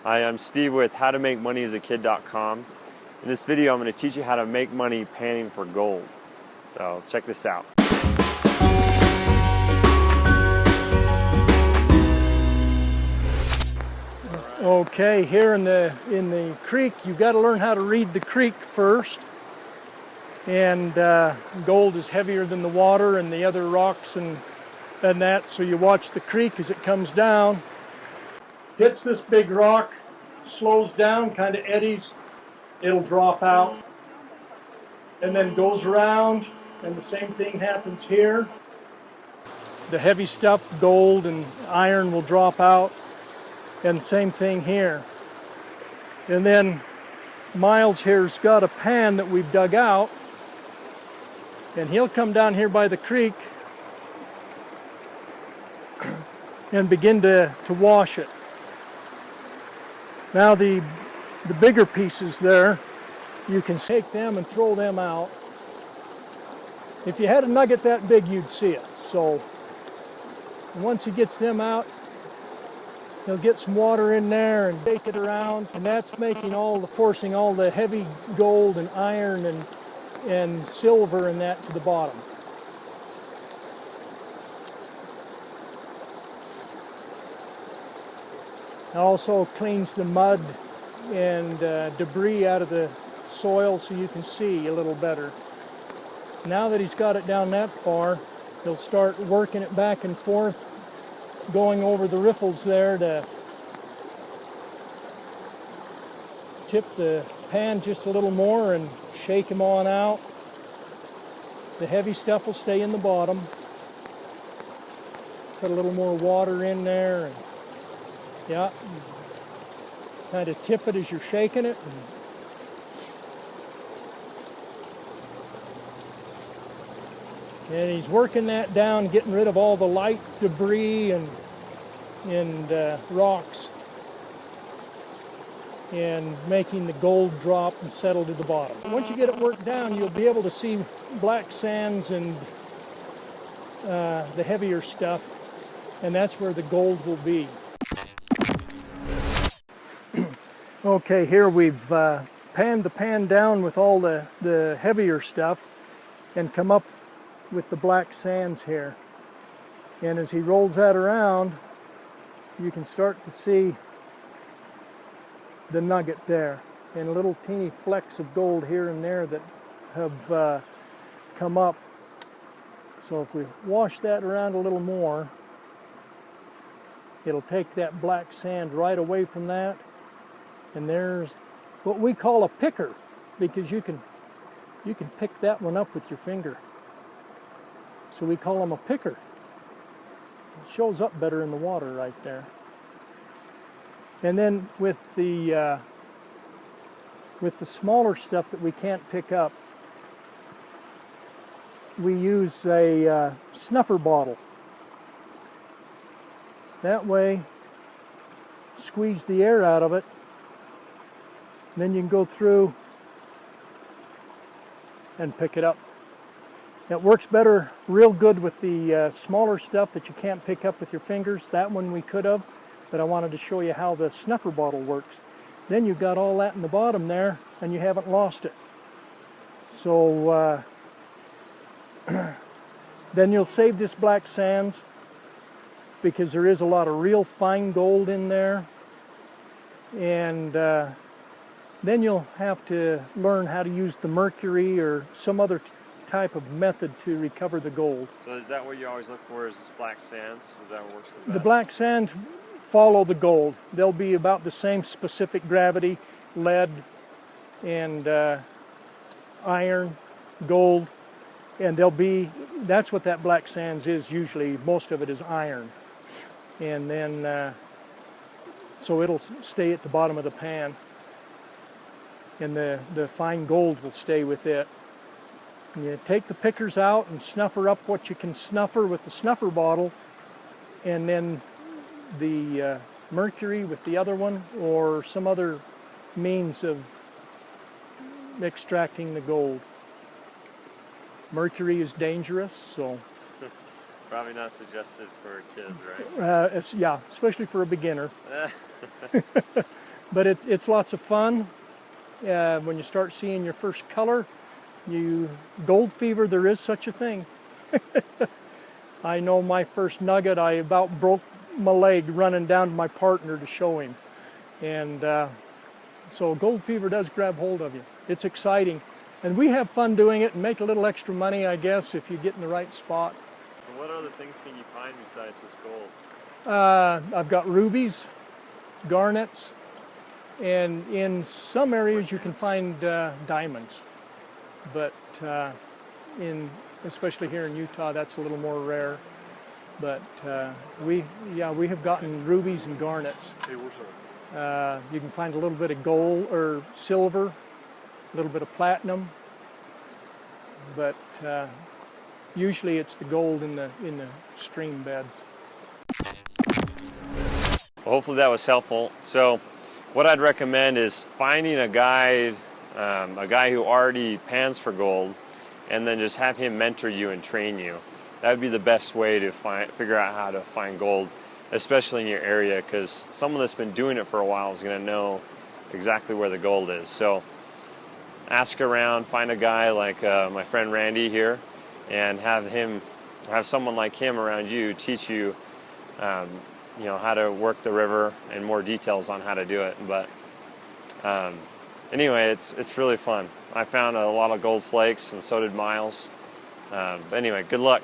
Hi, I'm Steve with howtomakemoneyasakid.com. In this video, I'm going to teach you how to make money panning for gold. So check this out. Okay, here in the creek, you've got to learn how to read the creek first. And gold is heavier than the water and the other rocks and that, so you watch the creek as it comes down. Hits this big rock, slows down, kind of eddies, it'll drop out, and then goes around, and the same thing happens here. The heavy stuff, gold and iron, will drop out, and same thing here. And then Miles here's got a pan that we've dug out, and he'll come down here by the creek and begin to wash it. Now the bigger pieces there, you can take them and throw them out. If you had a nugget that big, you'd see it. So once he gets them out, he'll get some water in there and shake it around, and that's making forcing all the heavy gold and iron and silver and that to the bottom. It also cleans the mud and debris out of the soil so you can see a little better. Now that he's got it down that far, he'll start working it back and forth, going over the riffles there to tip the pan just a little more and shake them on out. The heavy stuff will stay in the bottom. Put a little more water in there, and yeah, kind of tip it as you're shaking it. And he's working that down, getting rid of all the light debris and rocks, and making the gold drop and settle to the bottom. Once you get it worked down, you'll be able to see black sands and the heavier stuff, and that's where the gold will be. Okay, here we've panned the pan down with all the heavier stuff and come up with the black sands here. And as he rolls that around, you can start to see the nugget there and little teeny flecks of gold here and there that have come up. So if we wash that around a little more, it'll take that black sand right away from that. And there's what we call a picker, because you can pick that one up with your finger. So we call them a picker. It shows up better in the water right there. And then with the smaller stuff that we can't pick up, we use a snuffer bottle. That way, squeeze the air out of it, and then you can go through and pick it up. It works better, real good with the smaller stuff that you can't pick up with your fingers. That one we could have, but I wanted to show you how the snuffer bottle works. Then you've got all that in the bottom there, and you haven't lost it. So then you'll save this black sands, because there is a lot of real fine gold in there. And then you'll have to learn how to use the mercury or some other type of method to recover the gold. So is that what you always look for, is this black sands? Is that what works the best? The black sands follow the gold. They'll be about the same specific gravity, lead and iron, gold, and that's what that black sands is usually. Most of it is iron. And then, so it'll stay at the bottom of the pan, and the fine gold will stay with it. And you take the pickers out and snuffer up what you can snuffer with the snuffer bottle, and then the mercury with the other one, or some other means of extracting the gold. Mercury is dangerous, so Probably not suggested for kids, right? Yeah, especially for a beginner. But it's lots of fun. When you start seeing your first color, gold fever, there is such a thing. I know my first nugget, I about broke my leg running down to my partner to show him. And so gold fever does grab hold of you. It's exciting. And we have fun doing it and make a little extra money, I guess, if you get in the right spot. So what other things can you find besides this gold? I've got rubies, garnets, and in some areas you can find diamonds. But especially here in Utah, that's a little more rare. But we have gotten rubies and garnets. You can find a little bit of gold or silver, a little bit of platinum, but usually it's the gold in the stream beds. Well, hopefully that was helpful. So what I'd recommend is finding a guide, a guy who already pans for gold, and then just have him mentor you and train you. That would be the best way to figure out how to find gold, especially in your area, because someone that's been doing it for a while is going to know exactly where the gold is. So ask around, find a guy like my friend Randy here, and have someone like him around you teach you, how to work the river and more details on how to do it. But anyway, it's really fun. I found a lot of gold flakes, and so did Miles. But anyway, good luck.